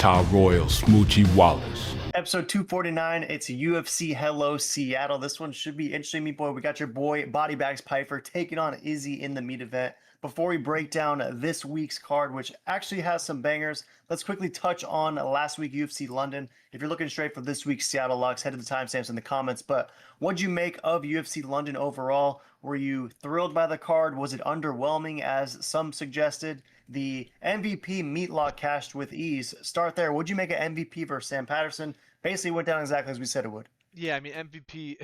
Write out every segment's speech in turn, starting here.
Ty Royal, Smoochie Wallace. Episode 249, it's UFC Hello Seattle. This one should be interesting, meat boy. We got your boy Body Bags Piper taking on Izzy in the meat event. Before we break down this week's card, which actually has some bangers, let's quickly touch on last week UFC London. If you're looking straight for this week's Seattle locks, head to the timestamps in the comments. But what'd you make of UFC London overall? Were you thrilled by the card? Was it underwhelming, as some suggested? The MVP MEATLOCK cashed with ease. Start there. What'd you make of MVP versus Sam Patterson? Basically went down exactly as we said it would. Yeah, I mean MVP.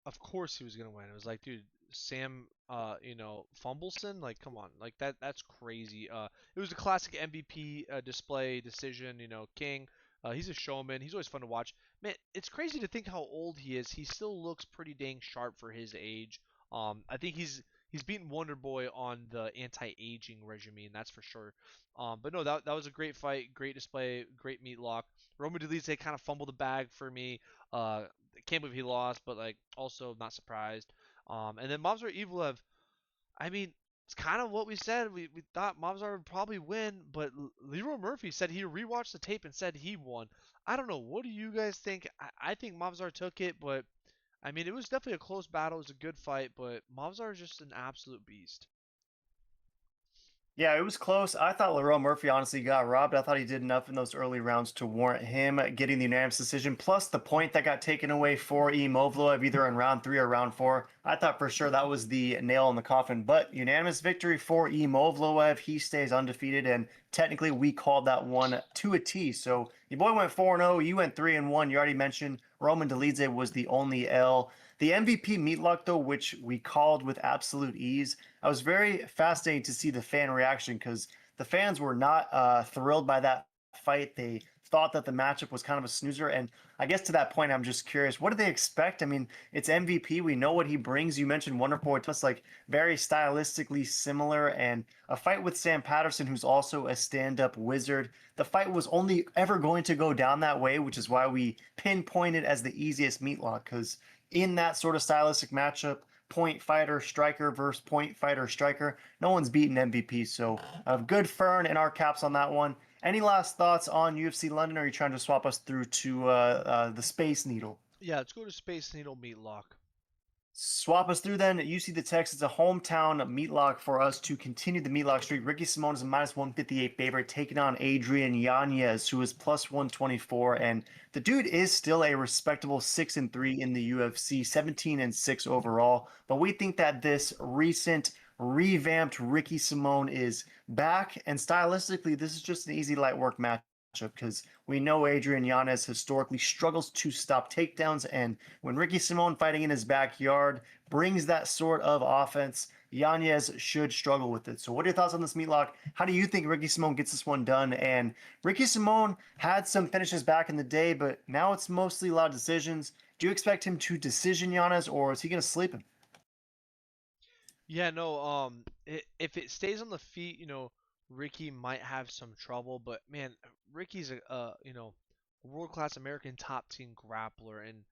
Of course he was gonna win. It was like, dude, Sam, Fumbleson, like, come on, like that's crazy. It was a classic MVP display decision. King. He's a showman. He's always fun to watch. Man, it's crazy to think how old he is. He still looks pretty dang sharp for his age. I think he's beaten Wonder Boy on the anti-aging regime, that's for sure. But no, that was a great fight, great display, great meat lock. Roman Dolidze kind of fumbled the bag for me. I can't believe he lost, but like also not surprised. And then Movsar Evloev, I mean, it's kind of what we said. We thought Movsar would probably win, but Leroy Murphy said he rewatched the tape and said he won. I don't know. What do you guys think? I think Movsar took it, but I mean, it was definitely a close battle. It was a good fight, but Movsar is just an absolute beast. Yeah, it was close. I thought Leroy Murphy honestly got robbed. I thought he did enough in those early rounds to warrant him getting the unanimous decision. Plus the point that got taken away for Movloev either in round 3 or round 4. I thought for sure that was the nail in the coffin. But unanimous victory for Movloev. He stays undefeated, and technically we called that one to a T. So your boy went 4-0. You went 3-1. You already mentioned Roman Dolidze was the only L. The MVP meatlock, though, which we called with absolute ease, I was very fascinated to see the fan reaction because the fans were not thrilled by that fight. They thought that the matchup was kind of a snoozer. And I guess to that point, I'm just curious, what do they expect? I mean, it's MVP. We know what he brings. You mentioned Wonderboy. It's like very stylistically similar. And a fight with Sam Patterson, who's also a stand-up wizard. The fight was only ever going to go down that way, which is why we pinpointed as the easiest meatlock, because in that sort of stylistic matchup, point fighter striker versus point fighter striker, no one's beaten MVP. So a good Fern in our caps on that one. Any last thoughts on UFC London, or are you trying to swap us through to the Space Needle? Yeah, let's go to Space Needle Meatlock. Swap us through then. You see the text. It's a hometown meatlock for us to continue the meatlock streak. Ricky Simon is a minus 158 favorite, taking on Adrian Yanez, who is plus 124. And the dude is still a respectable 6-3 in the UFC, 17-6 overall. But we think that this recent revamped Ricky Simon is back. And stylistically, this is just an easy light work match because we know Adrian Yanez historically struggles to stop takedowns, and when Ricky Simon fighting in his backyard brings that sort of offense, Yanez should struggle with it. So what are your thoughts on this meatlock? How do you think Ricky Simon gets this one done? And Ricky Simon had some finishes back in the day, but now it's mostly a lot of decisions. Do you expect him to decision Yanez, or is he going to sleep him? Yeah, no, if it stays on the feet, Ricky might have some trouble, but man, Ricky's a world-class American top-team grappler, and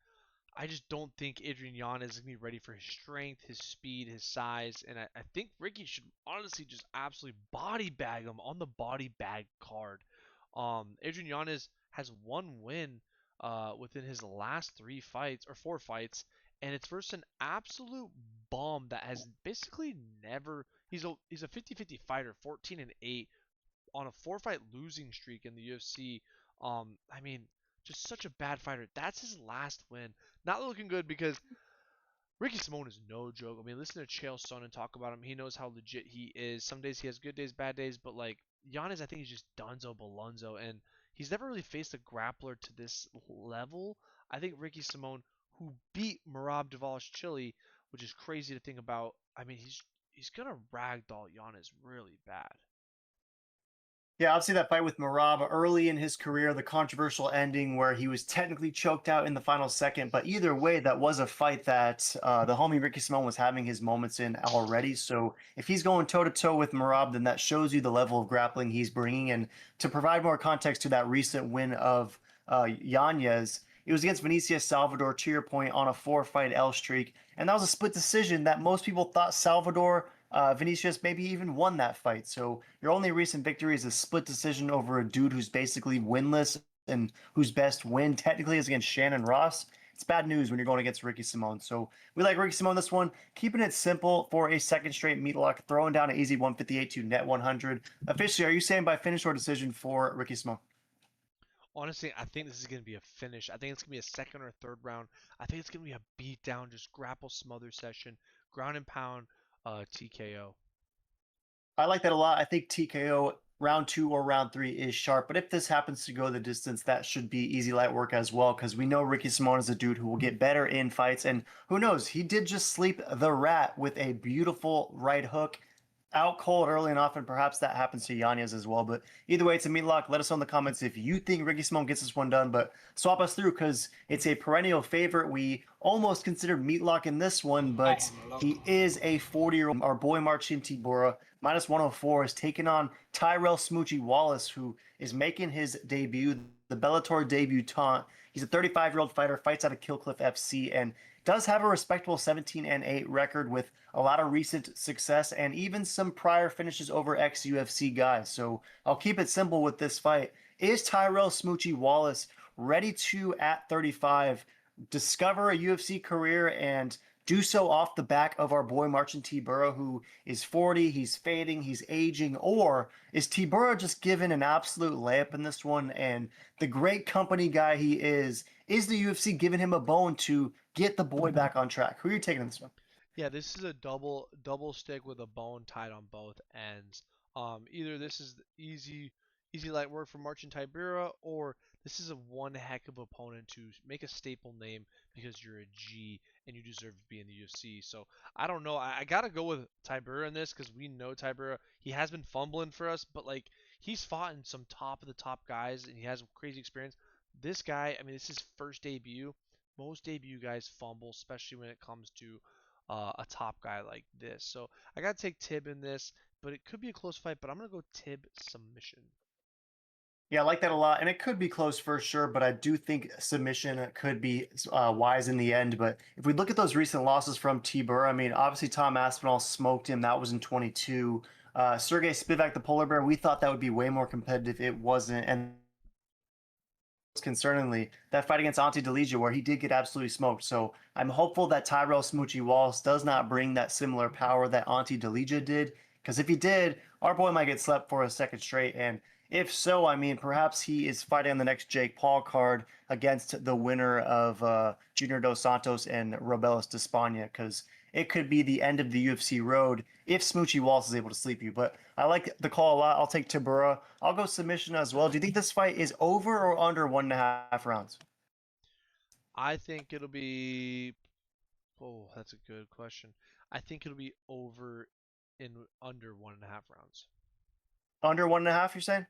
I just don't think Adrian Yanez is gonna be ready for his strength, his speed, his size, and I think Ricky should honestly just absolutely body bag him on the body bag card. Adrian Yanez has one win within his last 3 fights or 4 fights, and it's versus an absolute bomb that has basically never. He's a 50-50 fighter, 14-8 on a 4 fight losing streak in the UFC. I mean, just such a bad fighter. That's his last win. Not looking good because Ricky Simone is no joke. I mean, listen to Chael Sonnen talk about him. He knows how legit he is. Some days he has good days, bad days, but like Giannis, I think he's just Dunzo Balonzo, and he's never really faced a grappler to this level. I think Ricky Simone, who beat Merab Chile, which is crazy to think about. I mean, he's gonna ragdoll Giannis really bad. Yeah, I'll see that fight with Merab early in his career, the controversial ending where he was technically choked out in the final second. But either way, that was a fight that the homie Ricky Simone was having his moments in already. So if he's going toe-to-toe with Merab, then that shows you the level of grappling he's bringing. And to provide more context to that recent win of Yanez, it was against Vinicius Salvador, to your point, on a 4-fight L streak. And that was a split decision that most people thought Salvador Vinicius maybe even won that fight. So your only recent victory is a split decision over a dude who's basically winless and whose best win technically is against Shannon Ross. It's bad news when you're going against Ricky Simone. So we like Ricky Simone this one, keeping it simple for a second straight meatlock, throwing down an easy 158 to net 100. Officially, are you saying by finish or decision for Ricky Simone? Honestly, I think this is going to be a finish. I think it's going to be a second or third round. I think it's going to be a beat down, just grapple smother session, ground and pound, TKO. I like that a lot. I think TKO round two or round three is sharp, but if this happens to go the distance, that should be easy light work as well because we know Ricky Simone is a dude who will get better in fights. And who knows, he did just sleep the rat with a beautiful right hook out cold early and often. Perhaps that happens to Yanez as well. But either way, it's a meat lock. Let us know in the comments if you think Ricky Simone gets this one done. But swap us through because it's a perennial favorite. We almost considered meat lock in this one, but he is a 40-year-old. Our boy Marcin Tybura, minus 104, is taking on Tyrell Smoochie Wallace, who is making his debut, the Bellator debutant. He's a 35-year-old fighter, fights out of Killcliff FC, and does have a respectable 17-8 record with a lot of recent success and even some prior finishes over ex-UFC guys. So I'll keep it simple with this fight. Is Tyrell Smoochie Wallace ready to, at 35, discover a UFC career and do so off the back of our boy Marcin Tybura, who is 40, he's fading, he's aging, or is Tybura just given an absolute layup in this one? And the great company guy he is the UFC giving him a bone to get the boy back on track? Who are you taking in this one? Yeah, this is a double stick with a bone tied on both ends. Either this is easy light work for Marcin Tybura, or this is a one heck of opponent to make a staple name because you're a G and you deserve to be in the UFC. So I don't know. I gotta go with Tybura in this because we know Tybura. He has been fumbling for us, but like he's fought in some top of the top guys and he has crazy experience. This guy, I mean, this is his first debut. Most debut guys fumble, especially when it comes to a top guy like this. So I gotta take Tib in this, but it could be a close fight. But I'm gonna go Tib submission. Yeah, I like that a lot, and it could be close for sure, but I do think submission could be wise in the end. But if we look at those recent losses from T-Burr, I mean, obviously Tom Aspinall smoked him. That was in 22. Sergey Spivak, the polar bear, we thought that would be way more competitive. It wasn't, and concerningly, that fight against Ante Delija where he did get absolutely smoked. So I'm hopeful that Tyrell Smoochie Wallace does not bring that similar power that Ante Delija did, because if he did, our boy might get slept for a second straight. And if so, I mean, perhaps he is fighting on the next Jake Paul card against the winner of Junior Dos Santos and Robelis de Spagna, because it could be the end of the UFC road if Smoochie Wallace is able to sleep you. But I like the call a lot. I'll take Tibura. I'll go submission as well. Do you think this fight is over or under 1.5 rounds? I think it'll be. Oh, that's a good question. I think it'll be over in under 1.5 rounds. Under 1.5, you're saying?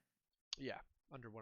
Yeah, under 1.5.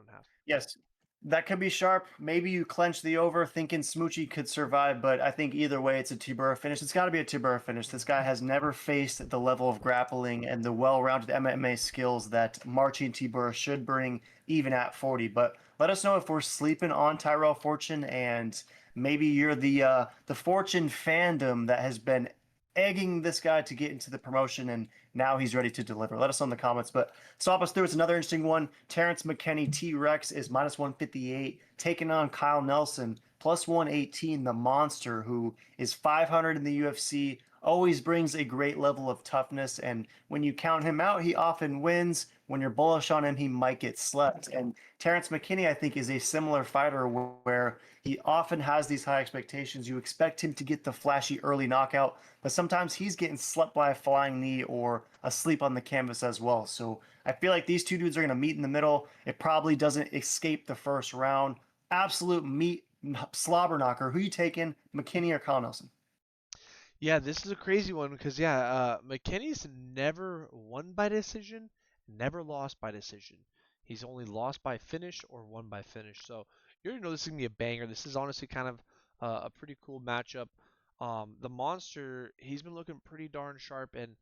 Yes, that could be sharp. Maybe you clench the over, thinking Smoochie could survive, but I think either way, it's a Tibura finish. It's got to be a Tibura finish. This guy has never faced the level of grappling and the well-rounded MMA skills that Marcin Tibura should bring, even at 40. But let us know if we're sleeping on Tyrell Fortune, and maybe you're the Fortune fandom that has been egging this guy to get into the promotion, and now he's ready to deliver. Let us know in the comments. But stop us through. It's another interesting one. Terrence McKinney, T-Rex, is minus 158, taking on Kyle Nelson, plus 118, the monster, who is 500 in the UFC, always brings a great level of toughness. And when you count him out, he often wins. When you're bullish on him, he might get slept. And Terrence McKinney, I think, is a similar fighter where he often has these high expectations. You expect him to get the flashy early knockout, but sometimes he's getting slept by a flying knee or asleep on the canvas as well. So I feel like these two dudes are going to meet in the middle. It probably doesn't escape the first round. Absolute meat slobber knocker. Who you taking, McKinney or Kyle Nelson? Yeah, this is a crazy one because McKinney's never won by decision, never lost by decision. He's only lost by finish or won by finish. So you already know this is gonna be a banger. This is honestly kind of a pretty cool matchup. The monster, he's been looking pretty darn sharp, and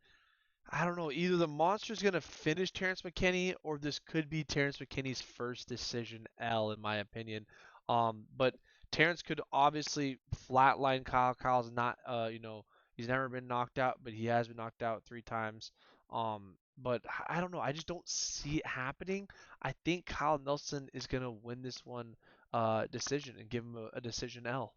I don't know, either the monster's gonna finish Terrence McKinney or this could be Terrence McKinney's first decision L, in my opinion. But Terrence could obviously flatline Kyle. Kyle's not, He's never been knocked out, but he has been knocked out 3 times. But I don't know. I just don't see it happening. I think Kyle Nelson is gonna win this one decision and give him a decision L.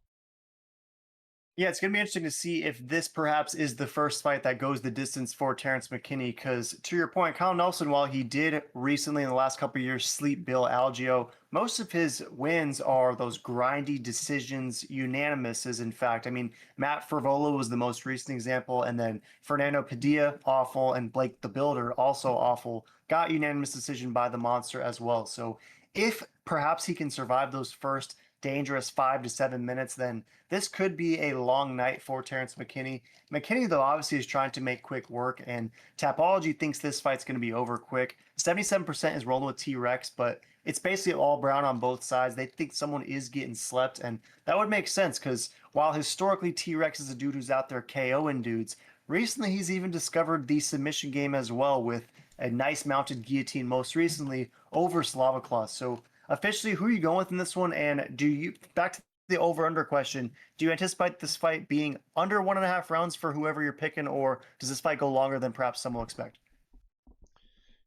Yeah, it's going to be interesting to see if this perhaps is the first fight that goes the distance for Terrence McKinney. Because to your point, Kyle Nelson, while he did recently in the last couple of years sleep Bill Algeo, most of his wins are those grindy decisions, unanimouses. In fact, I mean, Matt Fervola was the most recent example, and then Fernando Padilla, awful, and Blake the Builder, also awful, got unanimous decision by the monster as well. So if perhaps he can survive those first dangerous 5 to 7 minutes, then this could be a long night for Terrence McKinney. McKinney, though, obviously is trying to make quick work, and Tapology thinks this fight's going to be over quick. 77% is rolling with T-Rex, but it's basically all brown on both sides. They think someone is getting slept, and that would make sense because while historically T-Rex is a dude who's out there KOing dudes, recently he's even discovered the submission game as well with a nice mounted guillotine most recently over Slavaclaw. So officially, who are you going with in this one? And do you, back to the over-under question, do you anticipate this fight being under 1.5 rounds for whoever you're picking, or does this fight go longer than perhaps some will expect?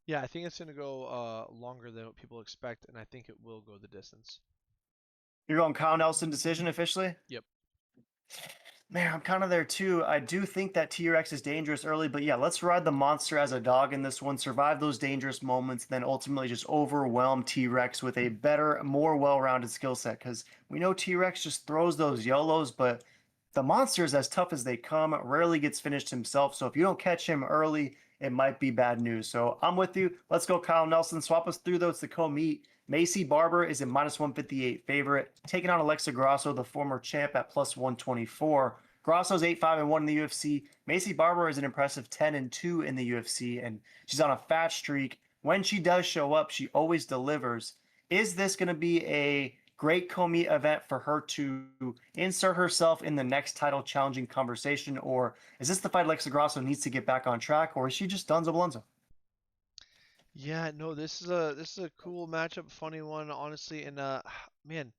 Yeah, I think it's gonna go longer than what people expect, and I think it will go the distance. You're going Kyle Nelson decision officially? Yep. Man, I'm kind of there too. I do think that T-Rex is dangerous early, but yeah, let's ride the monster as a dog in this one, survive those dangerous moments, then ultimately just overwhelm T-Rex with a better, more well-rounded skill set. Because we know T-Rex just throws those YOLOs, but the monster is as tough as they come, rarely gets finished himself. So if you don't catch him early, it might be bad news. So I'm with you. Let's go, Kyle Nelson. Swap us through those to co-meet. Macy Barber is a minus 158 favorite, taking on Alexa Grasso, the former champ, at plus 124. Grasso's 8-5-1 in the UFC. Macy Barber is an impressive 10-2 in the UFC, and she's on a fat streak. When she does show up, she always delivers. Is this going to be a great co-meet event for her to insert herself in the next title challenging conversation, or is this the fight Alexa Grasso needs to get back on track, or is she just Dunzo Blunzo? Yeah, no, this is a cool matchup, funny one, honestly, and man,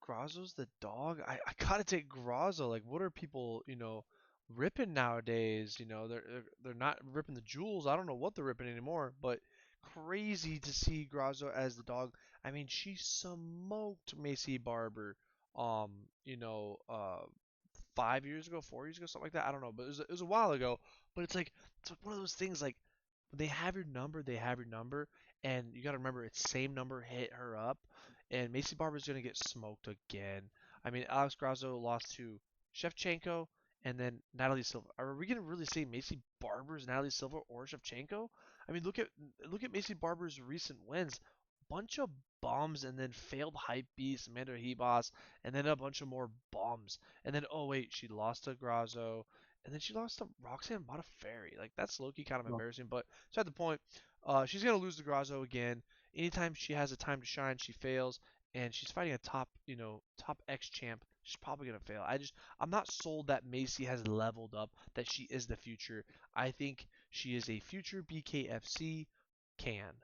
Grozzo's the dog. I gotta take Grozzo. Like, what are people, ripping nowadays? They're not ripping the jewels. I don't know what they're ripping anymore, but crazy to see Grozzo as the dog. I mean, she smoked Macy Barber, um, you know, uh, 5 years ago, 4 years ago, something like that. I don't know, but it was a while ago. But it's like one of those things like when they have your number, they have your number, and you got to remember it's same number hit her up, and Macy Barber's gonna get smoked again. I mean, Alex Grasso lost to Shevchenko and then Natalie Silva. Are we gonna really say Macy Barber's Natalie Silva or Shevchenko? I mean, look at Macy Barber's recent wins. Bunch of bombs and then failed hype beast Amanda Hebos and then a bunch of more bombs. And then oh wait, she lost to Grasso and then she lost to Roxanne Modafferi. Like that's low-key kind of embarrassing, but it's at the point. She's gonna lose to Grasso again. Anytime she has a time to shine, she fails, and she's fighting a top X champ. She's probably gonna fail. I'm not sold that Macy has leveled up, that she is the future. I think she is a future BKFC can.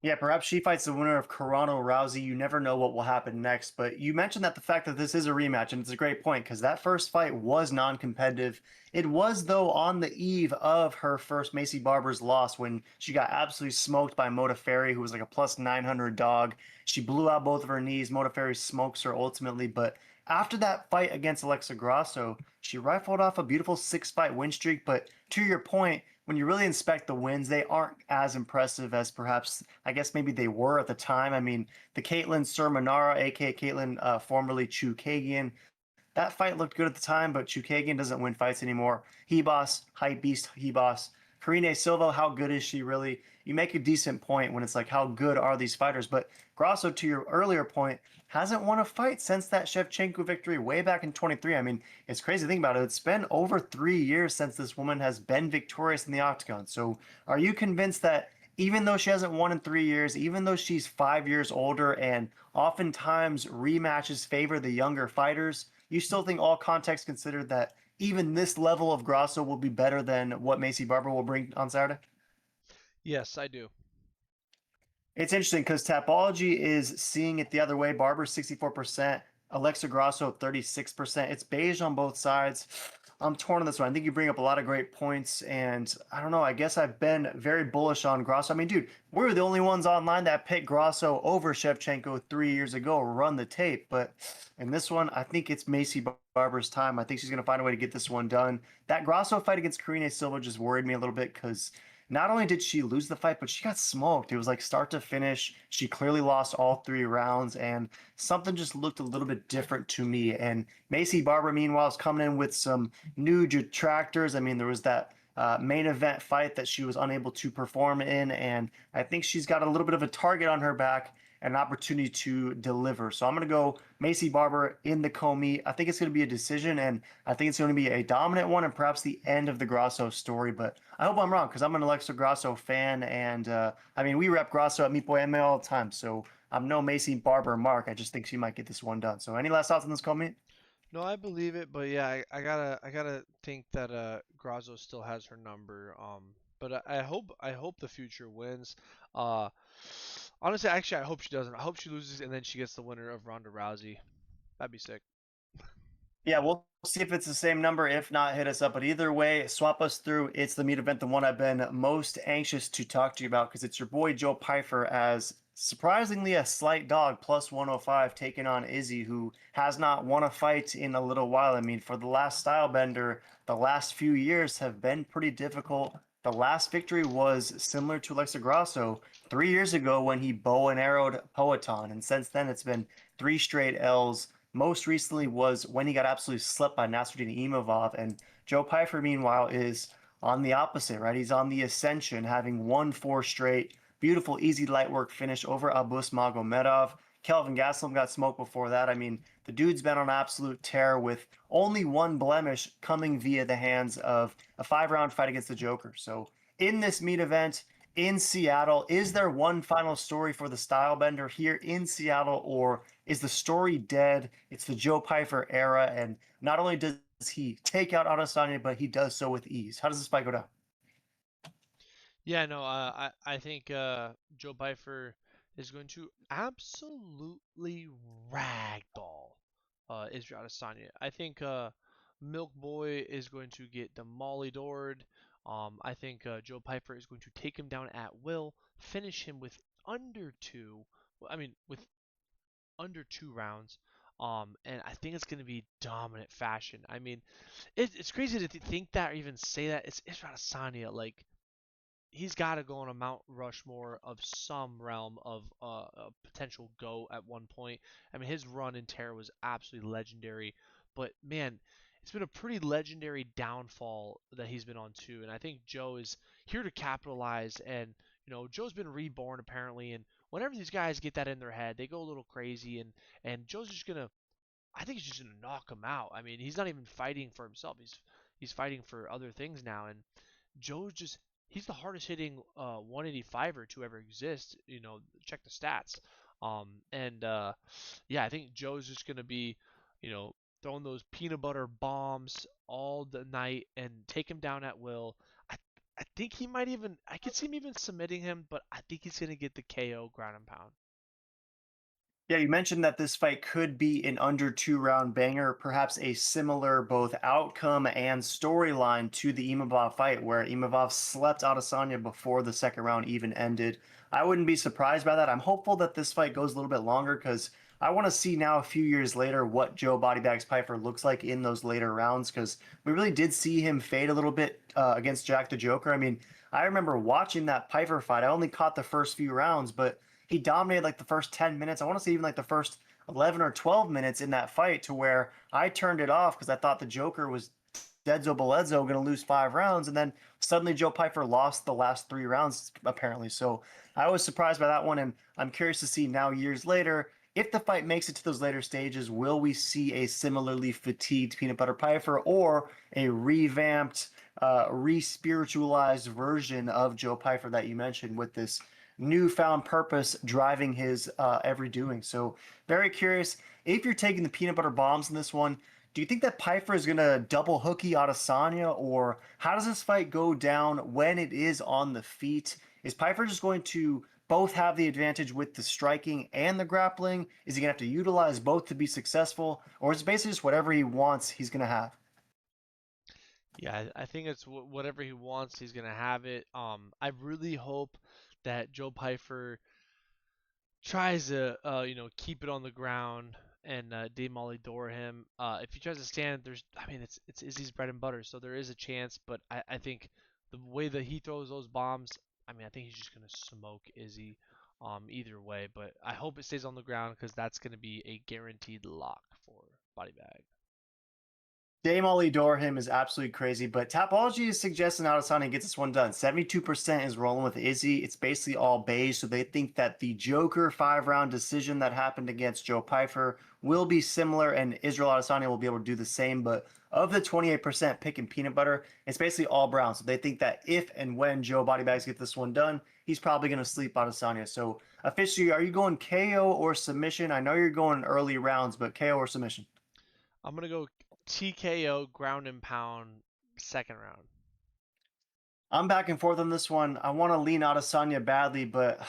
Yeah, perhaps she fights the winner of Carano Rousey. You never know what will happen next. But you mentioned that the fact that this is a rematch, and it's a great point because that first fight was non competitive. It was, though, on the eve of her first Macy Barber's loss when she got absolutely smoked by Modafferi, who was like a plus 900 dog. She blew out both of her knees. Modafferi smokes her ultimately. But after that fight against Alexa Grasso, she rifled off a beautiful 6 fight win streak. But to your point, when you really inspect the wins, they aren't as impressive as perhaps I guess maybe they were at the time. I mean, the Caitlin Sermonara, aka Caitlin, formerly Chukagian, that fight looked good at the time, but Chukagian doesn't win fights anymore. Hebos, hype beast Hebos. Karine Silva, how good is she really? You make a decent point when it's like, how good are these fighters? But Grasso, to your earlier point, hasn't won a fight since that Shevchenko victory way back in 23. I mean, it's crazy to think about it. It's been over 3 years since this woman has been victorious in the octagon. So are you convinced that even though she hasn't won in 3 years, even though she's 5 years older and oftentimes rematches favor the younger fighters, you still think all context considered that even this level of Grasso will be better than what Macy Barber will bring on Saturday? Yes, I do. It's interesting because Tapology is seeing it the other way. Barber 64%, Alexa Grasso 36%. It's beige on both sides. I'm torn on this one. I think you bring up a lot of great points, and I don't know. I guess I've been very bullish on Grasso. I mean, dude, we're the only ones online that picked Grasso over Shevchenko 3 years ago. Run the tape, but in this one, I think it's Macy Barber's time. I think she's gonna find a way to get this one done. That Grasso fight against Karine Silva just worried me a little bit because not only did she lose the fight, but she got smoked. It was like start to finish. She clearly lost all 3 rounds, and something just looked a little bit different to me. And Macy Barber, meanwhile, is coming in with some new detractors. I mean, there was that main event fight that she was unable to perform in, and I think she's got a little bit of a target on her back and an opportunity to deliver. So I'm going to go Macy Barber in the co-meet. I think it's going to be a decision, and I think it's going to be a dominant one and perhaps the end of the Grasso story. But I hope I'm wrong because I'm an Alexa Grasso fan, and I mean, we rep Grasso at Meat Boy MMA all the time. So I'm no Macy Barber mark. I just think she might get this one done. So any last thoughts on this co-meet? No, I believe it, but yeah, I gotta think that Grazo still has her number. But I hope the future wins. Uh, honestly, actually, I hope she doesn't. I hope she loses and then she gets the winner of Ronda Rousey. That'd be sick. Yeah, we'll see if it's the same number. If not, hit us up. But either way, swap us through. It's the meat event, the one I've been most anxious to talk to you about because it's your boy Joe Pyfer as surprisingly a slight dog, plus 105, taking on Izzy, who has not won a fight in a little while. I mean, for the last style bender, the last few years have been pretty difficult. The last victory was similar to Alexa Grasso 3 years ago when he bow and arrowed Poetan. And since then, it's been 3 straight L's. Most recently was when he got absolutely slept by Nasruddin Imavov. And Joe Pyfer, meanwhile, is on the opposite, right? He's on the ascension, having won 4 straight. Beautiful, easy light work finish over Abus Magomedov. Kelvin Gastelum got smoked before that. I mean, the dude's been on absolute tear with only one blemish coming via the hands of a 5 round fight against the Joker. So in this meat event in Seattle, is there one final story for the style bender here in Seattle, or is the story dead? It's the Joe Pyfer era, and not only does he take out Adesanya, but he does so with ease. How does this fight go down? Yeah, no, I think Joe Pyfer is going to absolutely ragdoll Israel Adesanya. I think Milk Boy is going to get demolidoored. I think Joe Pyfer is going to take him down at will, finish him with under two. I mean, with under 2 rounds. And I think it's going to be dominant fashion. I mean, it's crazy to think that or even say that. It's Israel Adesanya. Like, he's got to go on a Mount Rushmore of some realm of a potential GOAT at one point. I mean, his run in Terror was absolutely legendary, but man, it's been a pretty legendary downfall that he's been on too. And I think Joe is here to capitalize. And Joe's been reborn apparently. And whenever these guys get that in their head, they go a little crazy. And Joe's just gonna, I think he's just gonna knock him out. I mean, he's not even fighting for himself. He's fighting for other things now. And Joe's just he's the hardest hitting 185er to ever exist. Check the stats. And yeah, I think Joe's just gonna be, you know, throwing those peanut butter bombs all the night and take him down at will. I I think he might even I could see him even submitting him, but I think he's gonna get the KO ground and pound. Yeah, you mentioned that this fight could be an under 2 round banger, perhaps a similar both outcome and storyline to the Imavov fight, where Imavov slept Adesanya before the second round even ended. I wouldn't be surprised by that. I'm hopeful that this fight goes a little bit longer because I want to see now a few years later what Joe Bodybags Piper looks like in those later rounds because we really did see him fade a little bit against Jack the Joker. I mean, I remember watching that Piper fight. I only caught the first few rounds, but he dominated like the first 10 minutes. I want to say even like the first 11 or 12 minutes in that fight to where I turned it off because I thought the Joker was Dedzo Bledsoe going to lose 5 rounds. And then suddenly Joe Pyfer lost the last 3 rounds, apparently. So I was surprised by that one. And I'm curious to see now, years later, if the fight makes it to those later stages, will we see a similarly fatigued Peanut Butter Pyfer or a revamped, re-spiritualized version of Joe Pyfer that you mentioned with this newfound purpose driving his every doing. So very curious. If you're taking the peanut butter bombs in this one, do you think that Pyfer is going to double hooky Adesanya, or how does this fight go down when it is on the feet? Is Pyfer just going to both have the advantage with the striking and the grappling? Is he going to have to utilize both to be successful, or is it basically just whatever he wants he's going to have? Yeah, I think it's whatever he wants, he's gonna have it. I really hope that Joe Pyfer tries to keep it on the ground and demolidor him. If he tries to stand, I mean it's Izzy's bread and butter, so there is a chance. But I think the way that he throws those bombs, I mean I think he's just gonna smoke Izzy. Either way, but I hope it stays on the ground because that's gonna be a guaranteed lock for body bag. Dame Ali Dorham is absolutely crazy, but Tapology is suggesting Adesanya gets this one done. 72% is rolling with Izzy. It's basically all beige, so they think that the Joker 5-round decision that happened against Joe Pyfer will be similar, and Israel Adesanya will be able to do the same. But of the 28% picking peanut butter, it's basically all brown. So they think that if and when Joe Body Bags get this one done, he's probably going to sleep Adesanya. So officially, are you going KO or submission? I know you're going early rounds, but KO or submission? I'm gonna go TKO ground and pound second round. I'm back and forth on this one. I want to lean Adesanya badly, but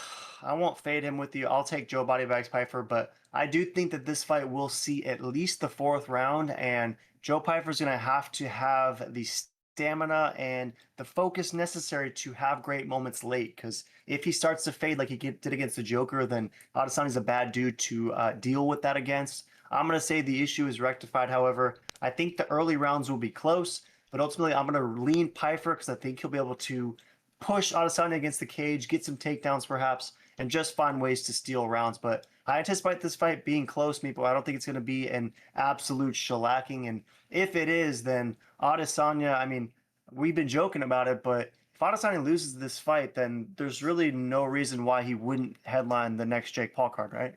I won't fade him with you. I'll take Joe Bodybags Piper, but I do think that this fight will see at least the 4th round, and Joe Piper's going to have the stamina and the focus necessary to have great moments late. Because if he starts to fade like he did against the Joker, then Adesanya's a bad dude to deal with that against. I'm going to say the issue is rectified, however. I think the early rounds will be close. But ultimately, I'm going to lean Pyfer because I think he'll be able to push Adesanya against the cage, get some takedowns perhaps, and just find ways to steal rounds. But I anticipate this fight being close, Meepo. I don't think it's going to be an absolute shellacking. And if it is, then Adesanya, I mean, we've been joking about it, but if Adesanya loses this fight, then there's really no reason why he wouldn't headline the next Jake Paul card, right?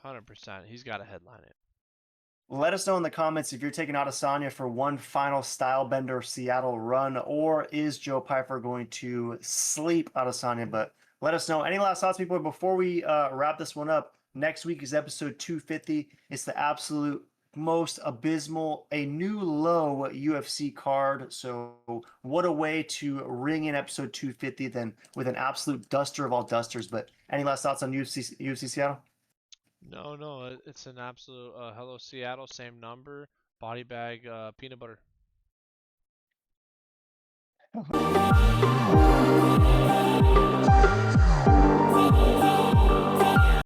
100%. He's got to headline it. Let us know in the comments if you're taking Adesanya for one final style bender Seattle run, or is Joe Pyfer going to sleep Adesanya? But let us know. Any last thoughts, people, before we wrap this one up? Next week is episode 250. It's the absolute most abysmal, a new low UFC card. So what a way to ring in episode 250 than with an absolute duster of all dusters. But any last thoughts on UFC Seattle? No, no, it's an absolute hello Seattle, same number, body bag, peanut butter.